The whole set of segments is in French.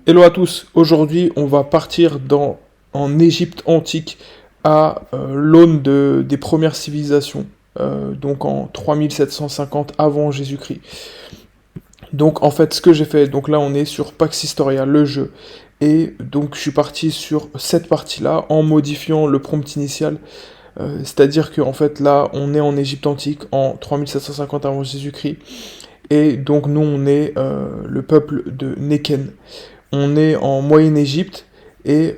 Hello à tous, aujourd'hui on va partir en Égypte antique à l'aune des premières civilisations, donc en 3750 avant Jésus-Christ. Donc en fait ce que j'ai fait, donc là on est sur Pax Historia, le jeu, et donc je suis parti sur cette partie-là en modifiant le prompt initial, c'est-à-dire que en fait là on est en Égypte antique en 3750 avant Jésus-Christ, et donc nous on est le peuple de Néken. On est en Moyenne-Égypte et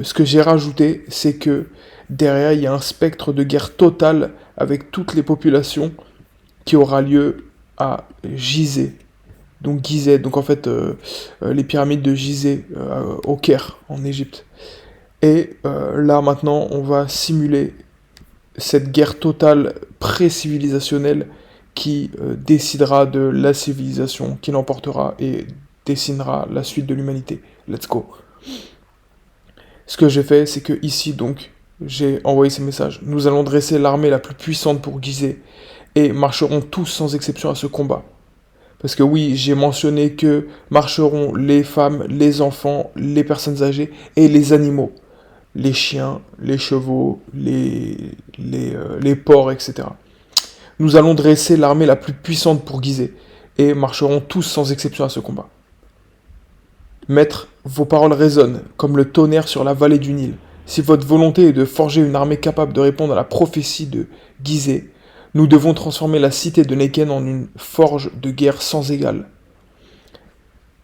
ce que j'ai rajouté, c'est que derrière, il y a un spectre de guerre totale avec toutes les populations qui aura lieu à Gizeh. Donc Gizeh, donc en fait les pyramides de Gizeh au Caire en Égypte. Et là maintenant, on va simuler cette guerre totale pré-civilisationnelle qui décidera de la civilisation, qui l'emportera et dessinera la suite de l'humanité. Let's go. Ce que j'ai fait, c'est que ici, donc, j'ai envoyé ces messages. Nous allons dresser l'armée la plus puissante pour Gizeh et marcherons tous sans exception à ce combat. Parce que oui, j'ai mentionné que marcheront les femmes, les enfants, les personnes âgées et les animaux. Les chiens, les chevaux, les porcs, etc. Nous allons dresser l'armée la plus puissante pour Gizeh et marcherons tous sans exception à ce combat. Maître, vos paroles résonnent comme le tonnerre sur la vallée du Nil. Si votre volonté est de forger une armée capable de répondre à la prophétie de Gizeh, nous devons transformer la cité de Néken en une forge de guerre sans égale.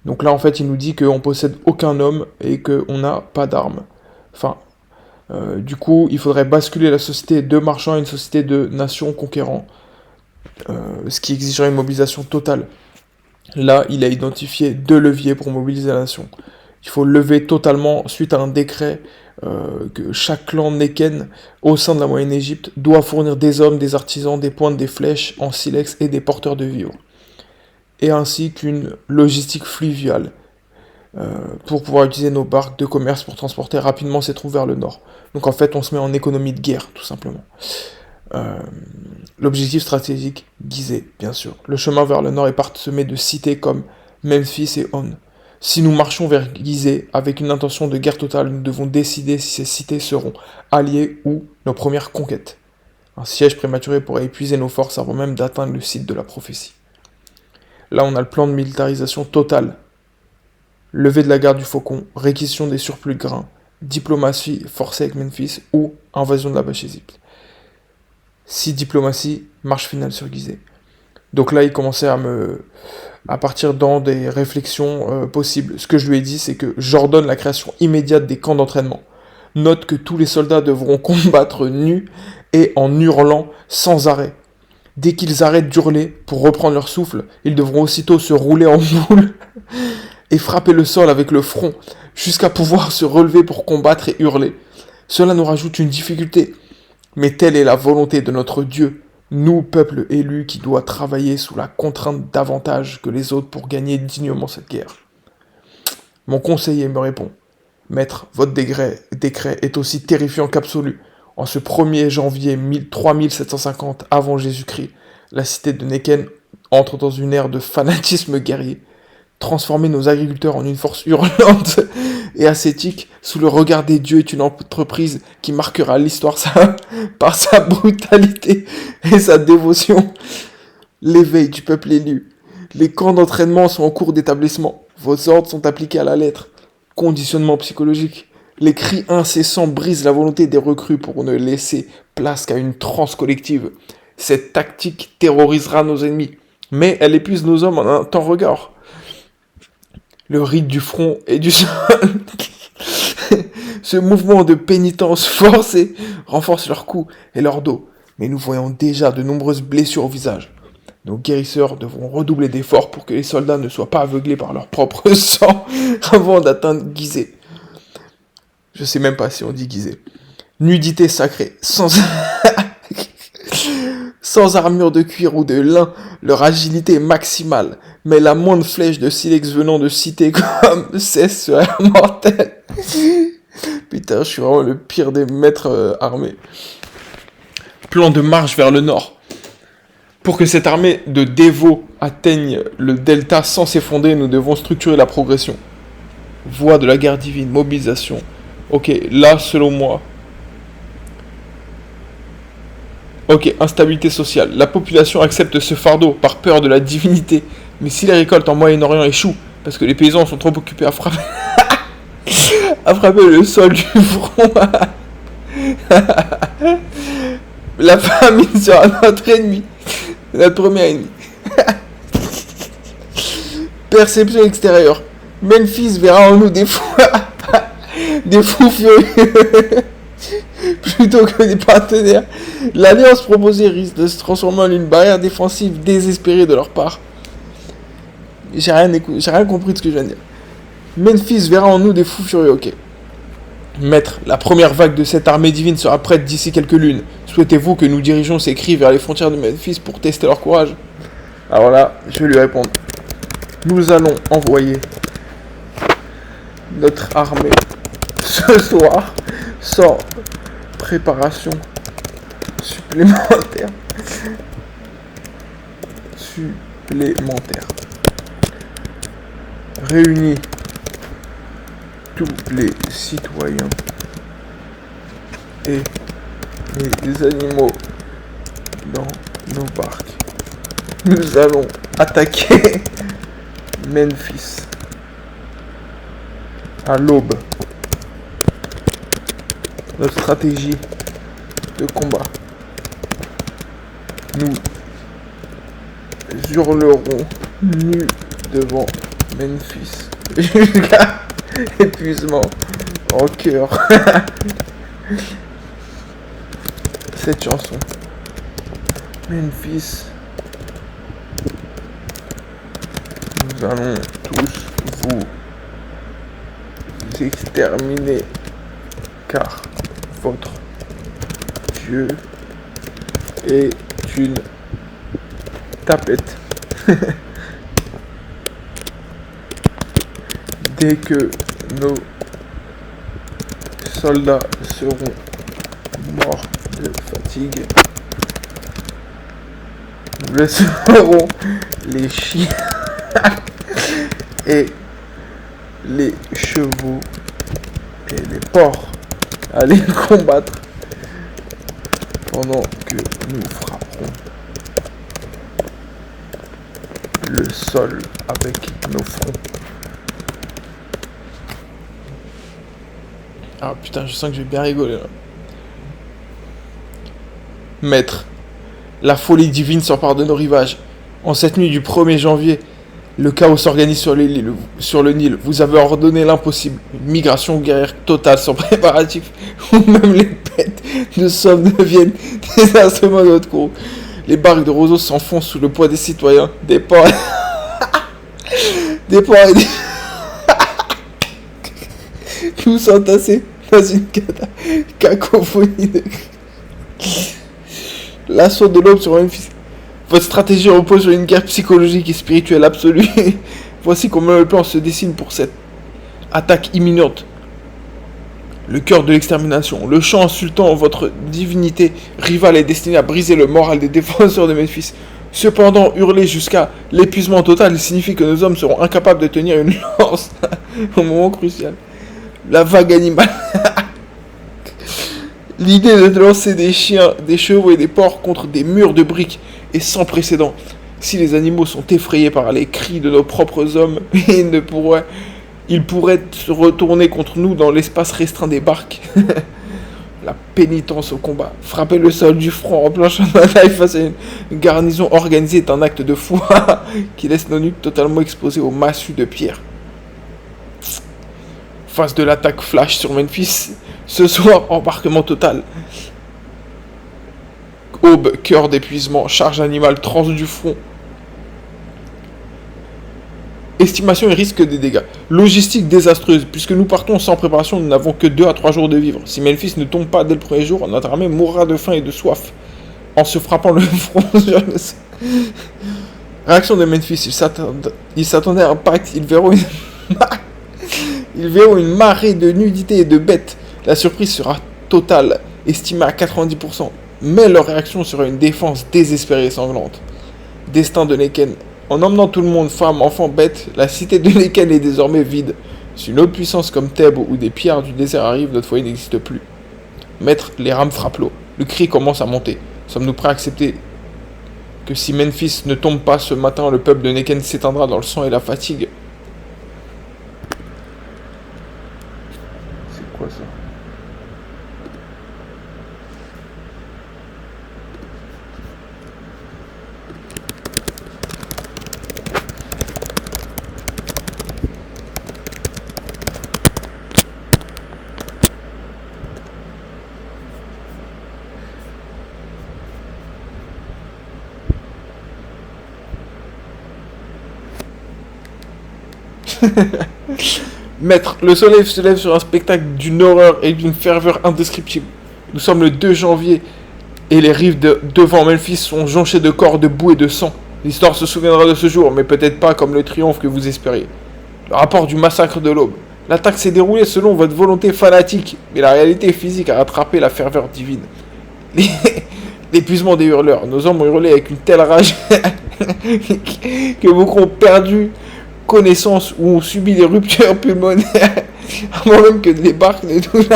Donc là, en fait, il nous dit qu'on possède aucun homme et qu'on n'a pas d'armes. Enfin, du coup, il faudrait basculer la société de marchands à une société de nations conquérants, ce qui exigerait une mobilisation totale. Là, il a identifié 2 leviers pour mobiliser la nation. Il faut lever totalement, suite à un décret, que chaque clan Néken, au sein de la Moyenne-Égypte, doit fournir des hommes, des artisans, des pointes, des flèches en silex et des porteurs de vivres. Et ainsi qu'une logistique fluviale, pour pouvoir utiliser nos barques de commerce pour transporter rapidement ces troupes vers le nord. Donc en fait, on se met en économie de guerre, tout simplement. L'objectif stratégique, Gizeh, bien sûr. Le chemin vers le nord est parsemé de cités comme Memphis et On. Si nous marchons vers Gizeh avec une intention de guerre totale, nous devons décider si ces cités seront alliées ou nos premières conquêtes. Un siège prématuré pourrait épuiser nos forces avant même d'atteindre le site de la prophétie. Là, on a le plan de militarisation totale. Levée de la garde du Faucon, réquisition des surplus de grains, diplomatie forcée avec Memphis ou invasion de la Basse-Égypte. Si diplomatie, marche finale sur Gizeh. Donc là, il commençait à partir dans des réflexions possibles. Ce que je lui ai dit, c'est que j'ordonne la création immédiate des camps d'entraînement. Note que tous les soldats devront combattre nus et en hurlant sans arrêt. Dès qu'ils arrêtent d'hurler pour reprendre leur souffle, ils devront aussitôt se rouler en boule et frapper le sol avec le front, jusqu'à pouvoir se relever pour combattre et hurler. Cela nous rajoute une difficulté. Mais telle est la volonté de notre Dieu, nous, peuple élu, qui doit travailler sous la contrainte davantage que les autres pour gagner dignement cette guerre. Mon conseiller me répond, Maître, votre décret est aussi terrifiant qu'absolu. En ce 1er janvier 3750 avant Jésus-Christ, la cité de Néken entre dans une ère de fanatisme guerrier. Transformer nos agriculteurs en une force hurlante et ascétique sous le regard des dieux est une entreprise qui marquera l'histoire par sa brutalité et sa dévotion. L'éveil du peuple élu. Les camps d'entraînement sont en cours d'établissement. Vos ordres sont appliqués à la lettre. Conditionnement psychologique. Les cris incessants brisent la volonté des recrues pour ne laisser place qu'à une transe collective. Cette tactique terrorisera nos ennemis, mais elle épuise nos hommes en un temps record. Le rite du front et du sol. Ce mouvement de pénitence forcée renforce leur cou et leur dos. Mais nous voyons déjà de nombreuses blessures au visage. Nos guérisseurs devront redoubler d'efforts pour que les soldats ne soient pas aveuglés par leur propre sang avant d'atteindre Gizeh. Je sais même pas si on dit Gizeh. Nudité sacrée, sans armure de cuir ou de lin, leur agilité est maximale, mais la moindre flèche de silex venant de cité comme cesse serait mortelle. Putain, je suis vraiment le pire des maîtres armés. Plan de marche vers le nord. Pour que cette armée de dévots atteigne le delta sans s'effondrer, nous devons structurer la progression. Voix de la guerre divine, mobilisation. Ok, là, selon moi. Ok, instabilité sociale. La population accepte ce fardeau par peur de la divinité. Mais si les récoltes en Moyen-Orient échouent, parce que les paysans sont trop occupés à frapper le sol du front, la famine sera notre ennemi. Notre premier ennemi. Perception extérieure. Memphis verra en nous des fous, des fous furieux plutôt que des partenaires. L'alliance proposée risque de se transformer en une barrière défensive désespérée de leur part. J'ai rien compris de ce que je viens de dire. Memphis verra en nous des fous furieux, ok. Maître, la première vague de cette armée divine sera prête d'ici quelques lunes. Souhaitez-vous que nous dirigeons ces cris vers les frontières de Memphis pour tester leur courage? Alors là, je vais lui répondre. Nous allons envoyer notre armée ce soir sans préparation supplémentaire. Réunis tous les citoyens et les animaux dans nos barques. Nous allons attaquer Memphis à l'aube. Notre stratégie de combat. Nous hurlerons nus devant Memphis jusqu'à épuisement en cœur. Cette chanson. Memphis. Nous allons tous vous exterminer car votre Dieu est une tapette. Dès que nos soldats seront morts de fatigue, nous laisserons les chiens et les chevaux et les porcs aller combattre pendant que nous frapperons le sol avec nos fronts. Ah putain, je sens que je vais bien rigoler là. Maître, la folie divine s'empare de nos rivages. En cette nuit du 1er janvier, le chaos s'organise sur le Nil. Vous avez ordonné l'impossible. Une migration guerrière totale sans préparatif. Où même les bêtes de somme deviennent des instruments de notre courroux. Les barques de roseaux s'enfoncent sous le poids des citoyens. Des porcs et des... tous entassés dans une cacophonie de cris. L'assaut de l'aube sur Memphis. Votre stratégie repose sur une guerre psychologique et spirituelle absolue. Voici comment le plan se dessine pour cette attaque imminente. Le cœur de l'extermination. Le chant insultant votre divinité rivale est destiné à briser le moral des défenseurs de Memphis. Cependant, hurler jusqu'à l'épuisement total signifie que nos hommes seront incapables de tenir une lance au moment crucial. La vague animale. L'idée de lancer des chiens, des chevaux et des porcs contre des murs de briques est sans précédent. Si les animaux sont effrayés par les cris de nos propres hommes, ils pourraient se retourner contre nous dans l'espace restreint des barques. La pénitence au combat. Frapper le sol du front en planchant de bataille face à une garnison organisée est un acte de foi qui laisse nos nuques totalement exposées aux massues de pierre. Phase de l'attaque flash sur Memphis. Ce soir, embarquement total. Aube, cœur d'épuisement, charge animale, transe du front. Estimation et risque des dégâts. Logistique désastreuse. Puisque nous partons sans préparation, nous n'avons que 2 à 3 jours de vivre. Si Memphis ne tombe pas dès le premier jour, notre armée mourra de faim et de soif. En se frappant le front sur le sol. Réaction de Memphis. Ils s'attendaient à un pacte. Ils verront une marée de nudité et de bêtes. La surprise sera totale, estimée à 90%. Mais leur réaction sera une défense désespérée et sanglante. Destin de Neken. En emmenant tout le monde, femmes, enfants, bêtes, la cité de Neken est désormais vide. Si une autre puissance comme Thèbes ou des pierres du désert arrive, notre foyer n'existe plus. Maître, les rames frappent l'eau. Le cri commence à monter. Sommes-nous prêts à accepter que si Memphis ne tombe pas ce matin, le peuple de Neken s'éteindra dans le sang et la fatigue? C'est quoi ça? Maître, le soleil se lève sur un spectacle d'une horreur et d'une ferveur indescriptible. Nous sommes le 2 janvier et les rives devant Memphis sont jonchées de corps, de boue et de sang. L'histoire se souviendra de ce jour, mais peut-être pas comme le triomphe que vous espériez. Le rapport du massacre de l'Aube. L'attaque s'est déroulée selon votre volonté fanatique, mais la réalité physique a rattrapé la ferveur divine. L'épuisement des hurleurs. Nos hommes ont hurlé avec une telle rage que beaucoup ont perdu connaissance ou ont subi des ruptures pulmonaires avant même que les barques ne touchent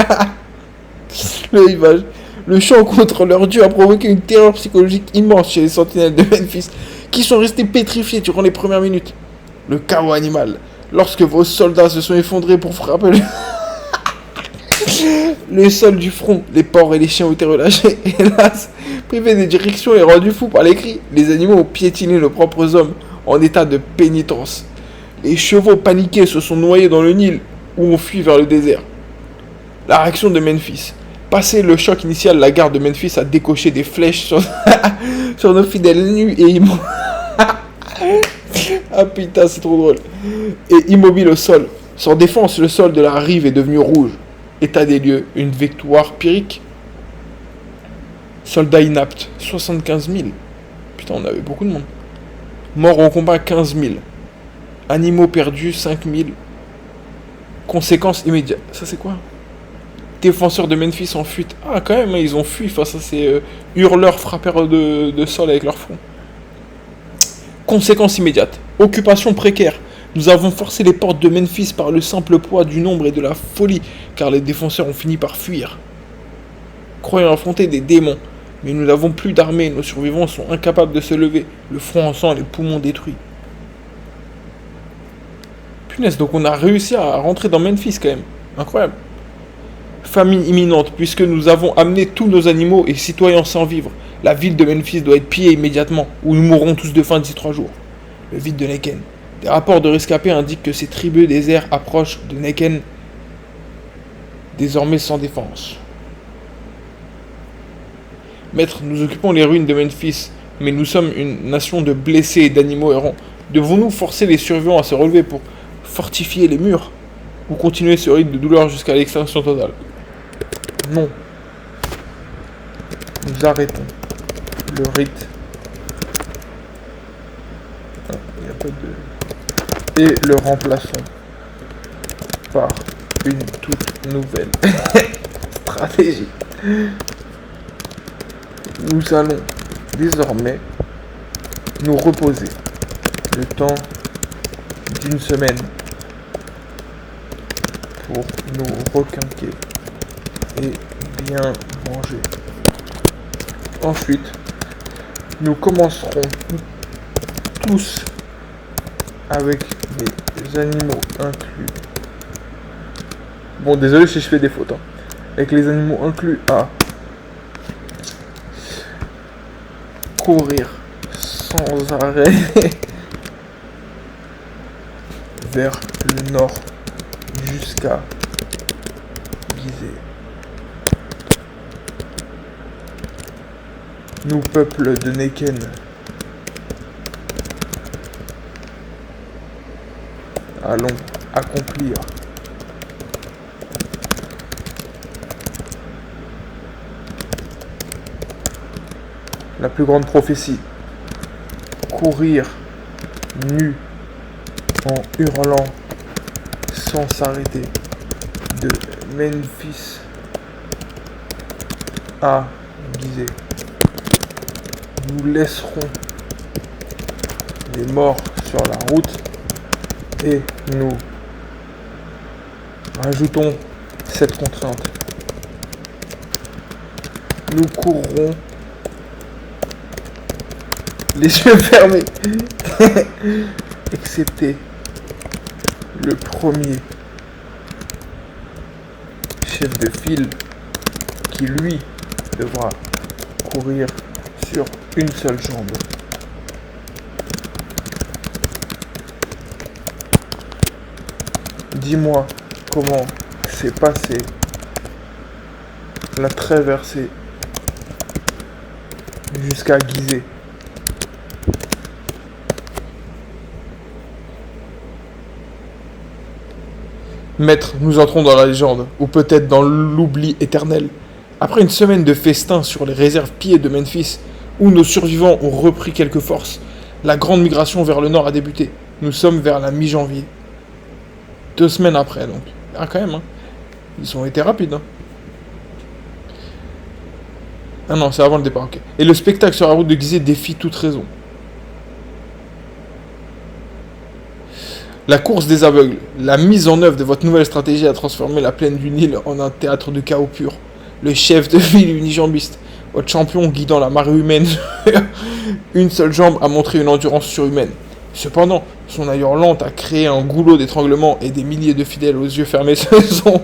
le rivage. Le chant contre leur dieu a provoqué une terreur psychologique immense chez les sentinelles de Memphis, qui sont restés pétrifiés durant les premières minutes. Le chaos animal. Lorsque vos soldats se sont effondrés pour frapper le sol du front, les porcs et les chiens ont été relâchés. Hélas, privés des directions et rendus fous par les cris, les animaux ont piétiné nos propres hommes en état de pénitence. Les chevaux paniqués se sont noyés dans le Nil ou ont fui vers le désert. La réaction de Memphis. Passé le choc initial, la garde de Memphis a décoché des flèches sur, sur nos fidèles nus et immobiles. Ah putain, c'est trop drôle. Et immobile au sol. Sans défense, le sol de la rive est devenu rouge. État des lieux, une victoire pyrrhique. Soldats inaptes, 75 000. Putain, on avait beaucoup de monde. Morts au combat, 15 000. Animaux perdus, 5 000. Conséquences immédiates. Ça, c'est quoi? Défenseurs de Memphis en fuite. Ah, quand même, ils ont fui face à ces hurleurs frappeurs de sol avec leur front. Conséquences immédiates. Occupation précaire. Nous avons forcé les portes de Memphis par le simple poids du nombre et de la folie, car les défenseurs ont fini par fuir. Croyant affronter des démons, mais nous n'avons plus d'armée, nos survivants sont incapables de se lever, le front en sang et les poumons détruits. Punaise, donc on a réussi à rentrer dans Memphis quand même. Incroyable. Famine imminente, puisque nous avons amené tous nos animaux et citoyens sans vivre. La ville de Memphis doit être pillée immédiatement, ou nous mourrons tous de faim d'ici 3 jours. Le vide de Neken. Des rapports de rescapés indiquent que ces tribus des airs approchent de Neken, désormais sans défense. Maître, nous occupons les ruines de Memphis, mais nous sommes une nation de blessés et d'animaux errants. Devons-nous forcer les survivants à se relever pour fortifier les murs, ou continuer ce rythme de douleur jusqu'à l'extinction totale? Non. Nous arrêtons le rite. Il n'y a pas de... Et le remplaçons par une toute nouvelle stratégie. Nous allons désormais nous reposer le temps d'une semaine pour nous requinquer et bien manger. Ensuite, nous commencerons tous avec les animaux inclus. Bon, désolé si je fais des fautes. Avec les animaux inclus à courir sans arrêt vers le nord jusqu'à Gizeh. Nous, peuple de Neken, allons accomplir la plus grande prophétie. Courir nu en hurlant sans s'arrêter de Memphis à Gizeh. Nous laisserons les morts sur la route et nous Rajoutons cette contrainte. Nous courrons les yeux fermés, excepté le premier chef de file qui, lui, devra courir sur une seule jambe. Dis-moi comment s'est passée la traversée jusqu'à Gizeh. Maître, nous entrons dans la légende, ou peut-être dans l'oubli éternel. Après une semaine de festin sur les réserves pillées de Memphis, où nos survivants ont repris quelques forces, la grande migration vers le nord a débuté. Nous sommes vers la mi-janvier. 2 semaines après, donc. Ah, quand même, hein. Ils ont été rapides, hein. Ah non, c'est avant le départ, ok. Et le spectacle sur la route de Gizeh défie toute raison. La course des aveugles, la mise en œuvre de votre nouvelle stratégie a transformé la plaine du Nil en un théâtre de chaos pur. Le chef de ville unijambiste, votre champion guidant la marée humaine, une seule jambe a montré une endurance surhumaine. Cependant, son allure lente a créé un goulot d'étranglement et des milliers de fidèles aux yeux fermés se sont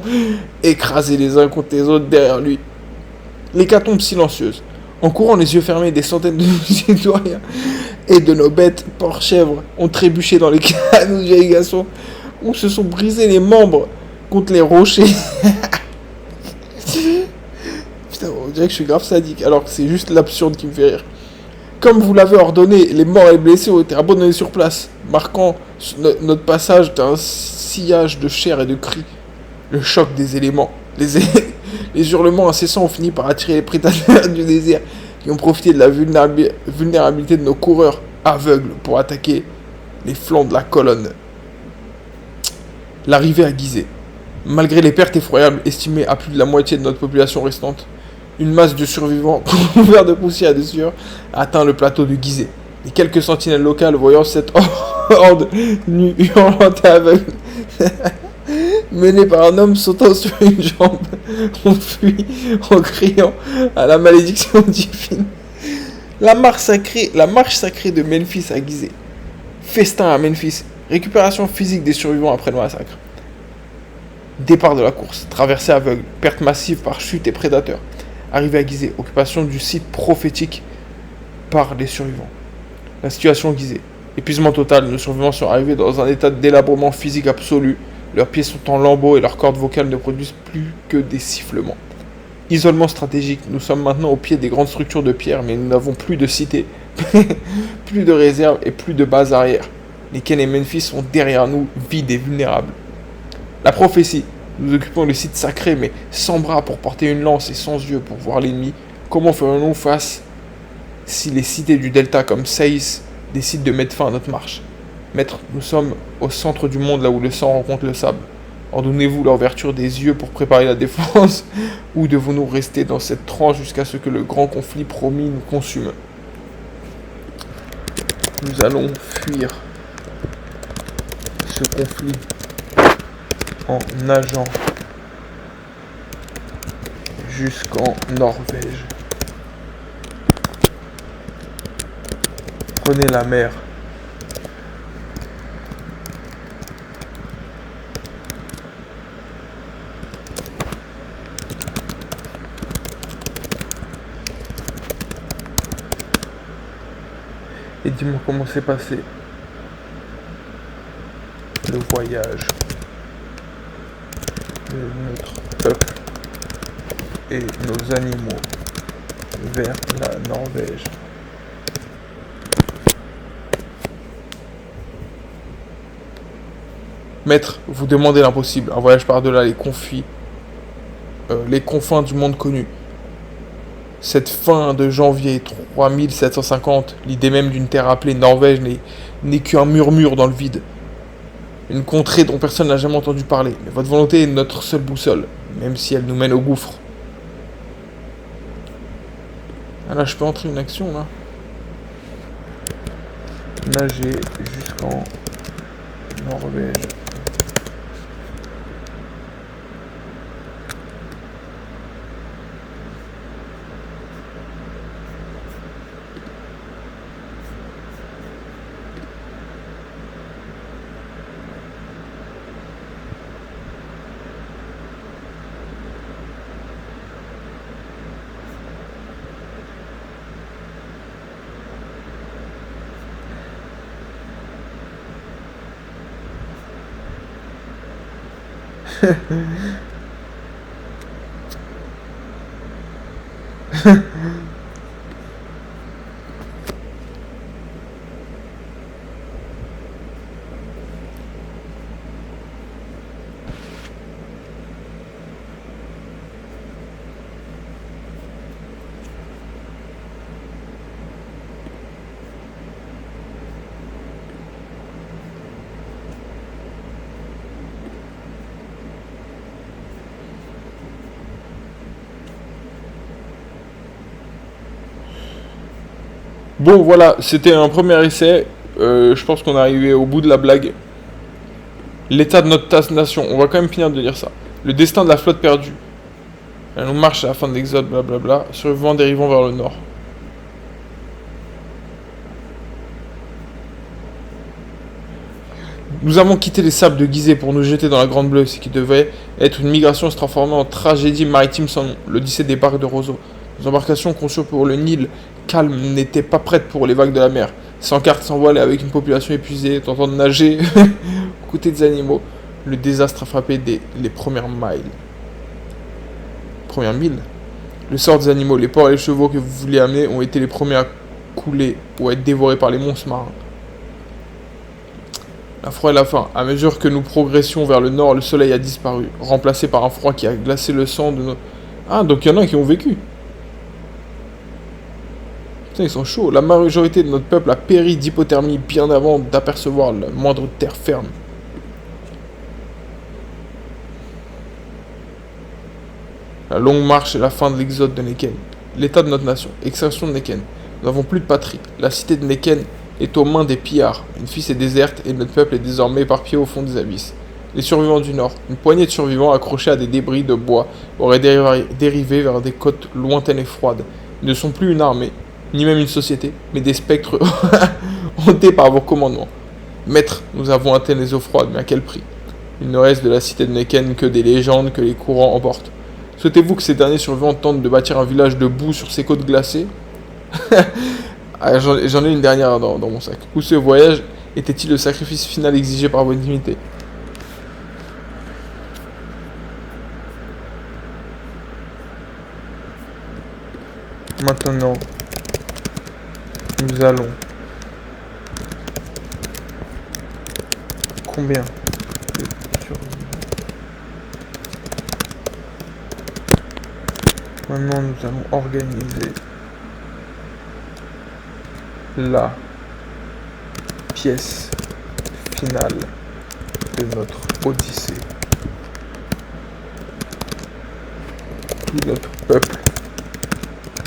écrasés les uns contre les autres derrière lui. L'hécatombe silencieuse. En courant les yeux fermés, des centaines de citoyens et de nos bêtes, porcs, chèvres, ont trébuché dans les canaux d'irrigation, où se sont brisés les membres contre les rochers. Putain, on dirait que je suis grave sadique, alors que c'est juste l'absurde qui me fait rire. Comme vous l'avez ordonné, les morts et les blessés ont été abandonnés sur place, marquant notre passage d'un sillage de chair et de cris. Le choc des éléments, les hurlements incessants ont fini par attirer les prédateurs du désert, qui ont profité de la vulnérabilité de nos coureurs aveugles pour attaquer les flancs de la colonne. L'arrivée à Gizeh. Malgré les pertes effroyables estimées à plus de la moitié de notre population restante, une masse de survivants couverts de poussière et de sueur a atteint le plateau de Gizeh. Et quelques sentinelles locales, voyant cette horde nue, hurlante et aveugle, menée par un homme sautant sur une jambe, ont fui en criant à la malédiction divine. La marche sacrée de Memphis à Gizeh. Festin à Memphis. Récupération physique des survivants après le massacre. Départ de la course. Traversée aveugle. Perte massive par chute et prédateurs. Arrivée à Gizeh. Occupation du site prophétique par les survivants. La situation à Gizeh. Épuisement total. Nos survivants sont arrivés dans un état de délabrement physique absolu. Leurs pieds sont en lambeaux et leurs cordes vocales ne produisent plus que des sifflements. Isolement stratégique. Nous sommes maintenant au pied des grandes structures de pierre, mais nous n'avons plus de cité, plus de réserve et plus de base arrière. Les Ken et Memphis sont derrière nous, vides et vulnérables. La prophétie. Nous occupons le site sacré, mais sans bras pour porter une lance et sans yeux pour voir l'ennemi. Comment ferons-nous face si les cités du Delta comme Saïs décident de mettre fin à notre marche? Maître, nous sommes au centre du monde, là où le sang rencontre le sable. Ordonnez-vous l'ouverture des yeux pour préparer la défense, ou devons-nous rester dans cette tranche jusqu'à ce que le grand conflit promis nous consume? Nous allons fuir ce conflit en nageant jusqu'en Norvège. Prenez la mer. Et dis-moi comment s'est passé le voyage de notre peuple et nos animaux vers la Norvège. Maître, vous demandez l'impossible, un voyage par-delà les confins du monde connu. Cette fin de janvier 3750, l'idée même d'une terre appelée Norvège n'est qu'un murmure dans le vide. Une contrée dont personne n'a jamais entendu parler. Mais votre volonté est notre seule boussole, même si elle nous mène au gouffre. Ah là, je peux entrer une action, là. Nager jusqu'en Norvège. Bon, voilà, c'était un premier essai. Je pense qu'on est arrivé au bout de la blague. L'état de notre nation, on va quand même finir de lire ça. Le destin de la flotte perdue. La longue marche à la fin de l'exode, blablabla. Survivants dérivant vers le nord. Nous avons quitté les sables de Gizeh pour nous jeter dans la Grande Bleue, ce qui devait être une migration se transformant en tragédie maritime sans nom. L'Odyssée des barques de Roseau. Nos embarcations conçues pour le Nil calme n'étaient pas prêtes pour les vagues de la mer. Sans carte, sans voile et avec une population épuisée, tentant de nager aux côtés des animaux, le désastre a frappé dès les premières miles. Premières milles. Le sort des animaux, les porcs et les chevaux que vous vouliez amener ont été les premiers à couler ou à être dévorés par les monstres marins. La froid et la faim. À mesure que nous progressions vers le nord, le soleil a disparu, remplacé par un froid qui a glacé le sang de nos... Ah, donc il y en a qui ont vécu. Putain, ils sont chauds. La majorité de notre peuple a péri d'hypothermie bien avant d'apercevoir la moindre terre ferme. La longue marche et la fin de l'exode de Neken. L'état de notre nation. Extinction de Neken. Nous n'avons plus de patrie. La cité de Neken est aux mains des pillards. Une fille est déserte et notre peuple est désormais éparpillé au fond des abysses. Les survivants du Nord. Une poignée de survivants accrochés à des débris de bois auraient dérivé vers des côtes lointaines et froides. Ils ne sont plus une armée, ni même une société, mais des spectres hantés par vos commandements. Maître, nous avons atteint les eaux froides, mais à quel prix? Il ne reste de la cité de Neken que des légendes que les courants emportent. Souhaitez-vous que ces derniers survivants tentent de bâtir un village de boue sur ces côtes glacées? Ah, j'en ai une dernière dans mon sac. Où ce voyage était-il le sacrifice final exigé par votre dignité? Maintenant, nous allons... Combien de survivants? Maintenant, nous allons organiser la pièce finale de notre Odyssée. Tout notre peuple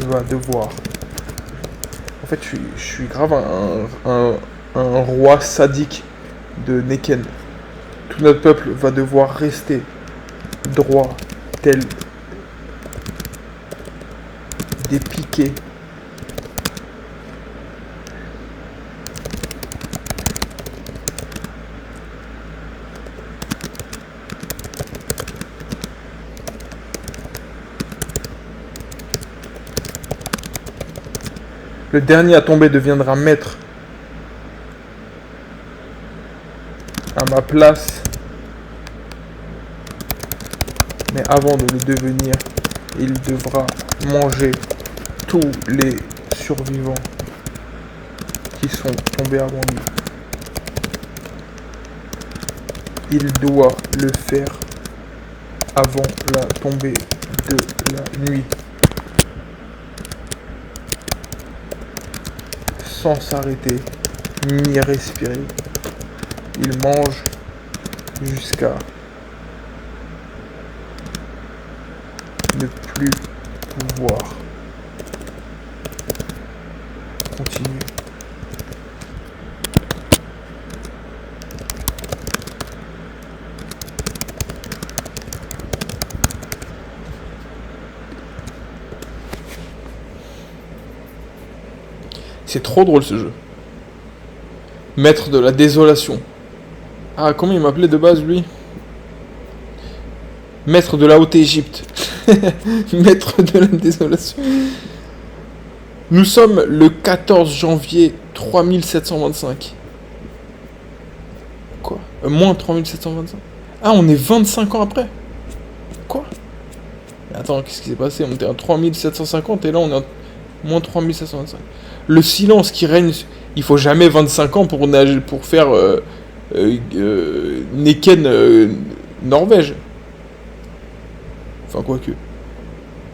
va devoir... En fait, je suis grave un roi sadique de Neken. Tout notre peuple va devoir rester droit, tel des piquets. Le dernier à tomber deviendra maître. À ma place. Mais avant de le devenir, il devra manger tous les survivants qui sont tombés avant lui. Il doit le faire avant la tombée de la nuit. Sans s'arrêter ni respirer. Il mange jusqu'à ne plus pouvoir continuer. C'est trop drôle ce jeu. Maître de la désolation. Ah, comment il m'appelait de base lui? Maître de la Haute-Égypte. Maître de la désolation. Nous sommes le 14 janvier 3725. Quoi? Moins 3725? Ah, on est 25 ans après. Quoi? Mais attends, qu'est-ce qui s'est passé? On était à 3750 et là on est à moins 3725. Le silence qui règne... Il faut jamais 25 ans pour, pour faire Neken Norvège. Enfin, quoique.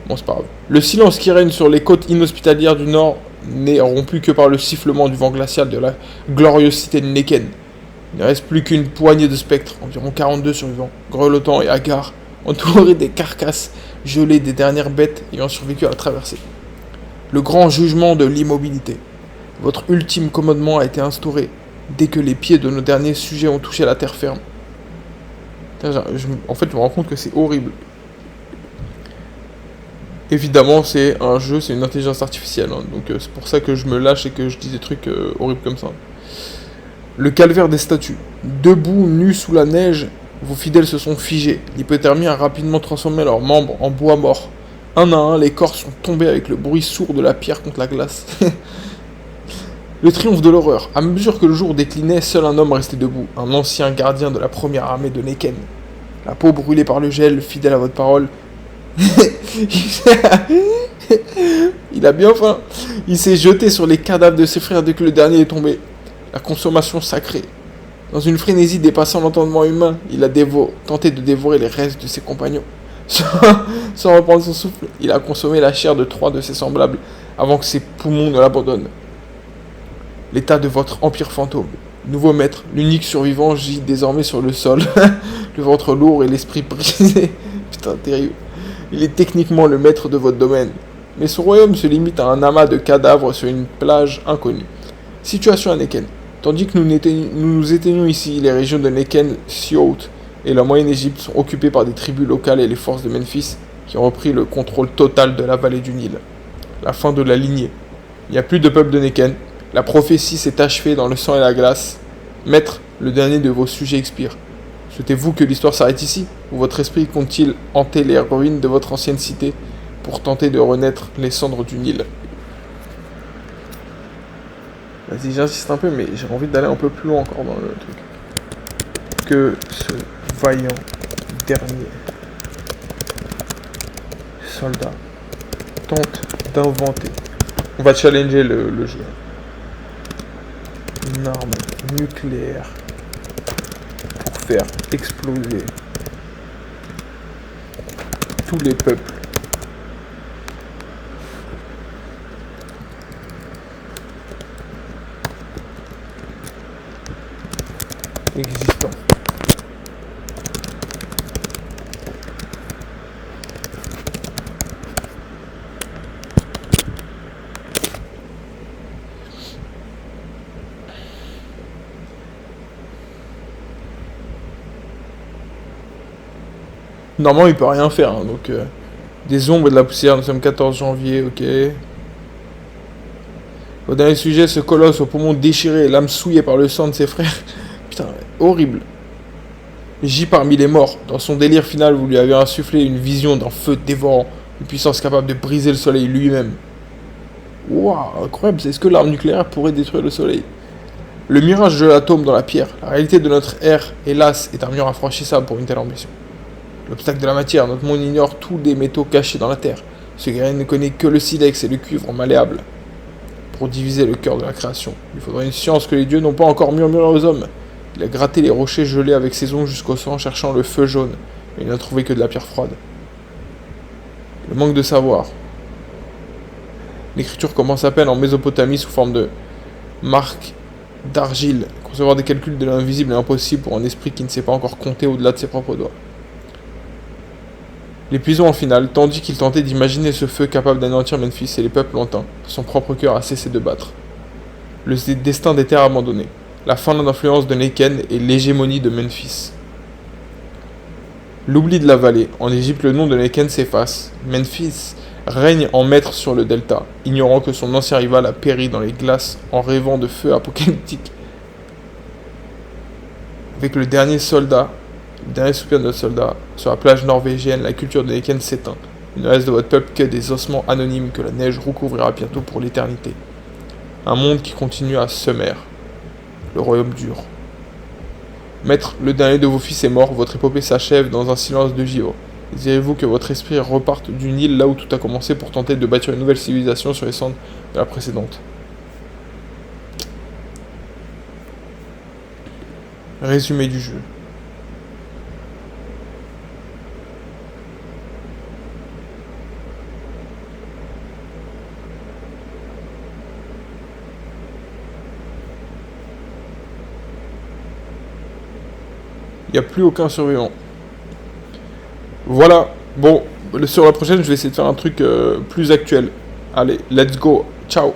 Bon, c'est pas grave. Le silence qui règne sur les côtes inhospitalières du Nord n'est rompu que par le sifflement du vent glacial de la glorieuse cité de Neken. Il ne reste plus qu'une poignée de spectres, environ 42 survivants, grelottants et hagards, entourés des carcasses gelées des dernières bêtes ayant survécu à la traversée. Le grand jugement de l'immobilité. Votre ultime commandement a été instauré dès que les pieds de nos derniers sujets ont touché la terre ferme. En fait, je me rends compte que c'est horrible. Évidemment, c'est un jeu, c'est une intelligence artificielle, hein, donc c'est pour ça que je me lâche et que je dis des trucs horribles comme ça. Le calvaire des statues. Debout, nus sous la neige, vos fidèles se sont figés. L'hypothermie a rapidement transformé leurs membres en bois mort. Un à un, les corps sont tombés avec le bruit sourd de la pierre contre la glace. Le triomphe de l'horreur. À mesure que le jour déclinait, seul un homme restait debout, un ancien gardien de la première armée de Neken. La peau brûlée par le gel, fidèle à votre parole. Il a bien faim. Il s'est jeté sur les cadavres de ses frères dès que le dernier est tombé. La consommation sacrée. Dans une frénésie dépassant l'entendement humain, il a tenté de dévorer les restes de ses compagnons. Sans reprendre son souffle, il a consommé la chair de 3 de ses semblables avant que ses poumons ne l'abandonnent. L'état de votre empire fantôme. Nouveau maître, l'unique survivant gît désormais sur le sol, le ventre lourd et l'esprit brisé. Putain, terrible. Il est techniquement le maître de votre domaine, mais son royaume se limite à un amas de cadavres sur une plage inconnue. Situation à Neken. Tandis que nous éteignons ici, les régions de Neken, Siout et la Moyenne Égypte sont occupées par des tribus locales et les forces de Memphis qui ont repris le contrôle total de la vallée du Nil. La fin de la lignée. Il n'y a plus de peuple de Neken. La prophétie s'est achevée dans le sang et la glace. Maître, le dernier de vos sujets expire. Souhaitez-vous que l'histoire s'arrête ici, ou votre esprit compte-t-il hanter les ruines de votre ancienne cité pour tenter de renaître les cendres du Nil? Vas-y, j'insiste un peu, mais j'ai envie d'aller un peu plus loin encore dans le truc. Que ce vaillant dernier soldat tente d'inventer. On va challenger le jeu. Une arme nucléaire pour faire exploser tous les peuples existants. Normalement, il peut rien faire, hein, donc... des ombres et de la poussière, nous sommes 14 janvier, ok. Au dernier sujet, ce colosse au poumon déchiré, l'âme souillée par le sang de ses frères. Putain, horrible. Gît parmi les morts. Dans son délire final, vous lui avez insufflé une vision d'un feu dévorant, une puissance capable de briser le soleil lui-même. Waouh, incroyable, est-ce que l'arme nucléaire pourrait détruire le soleil? Le mirage de l'atome dans la pierre, la réalité de notre ère, hélas, est un mur infranchissable pour une telle ambition. L'obstacle de la matière, notre monde ignore tous les métaux cachés dans la terre. Ce guerrier ne connaît que le silex et le cuivre malléable. Pour diviser le cœur de la création, il faudrait une science que les dieux n'ont pas encore murmurée aux hommes. Il a gratté les rochers gelés avec ses ongles jusqu'au sang, cherchant le feu jaune, mais il n'a trouvé que de la pierre froide. Le manque de savoir. L'écriture commence à peine en Mésopotamie sous forme de marques d'argile. Concevoir des calculs de l'invisible est impossible pour un esprit qui ne sait pas encore compter au-delà de ses propres doigts. L'épuisant en finale, tandis qu'il tentait d'imaginer ce feu capable d'anéantir Memphis et les peuples lointains, son propre cœur a cessé de battre. Le destin des terres abandonnées, la fin de l'influence de Neken et l'hégémonie de Memphis. L'oubli de la vallée, en Égypte le nom de Neken s'efface, Memphis règne en maître sur le delta, ignorant que son ancien rival a péri dans les glaces en rêvant de feu apocalyptique. Avec le dernier soupir de notre soldat, sur la plage norvégienne, la culture de Neken s'éteint. Il ne reste de votre peuple que des ossements anonymes que la neige recouvrira bientôt pour l'éternité. Un monde qui continue à semer. Le royaume dure. Maître, le dernier de vos fils est mort, votre épopée s'achève dans un silence de Givre. Désirez-vous que votre esprit reparte d'une île là où tout a commencé pour tenter de bâtir une nouvelle civilisation sur les cendres de la précédente? Résumé du jeu. Il n'y a plus aucun survivant. Voilà. Bon, sur la prochaine, je vais essayer de faire un truc plus actuel. Allez, let's go. Ciao.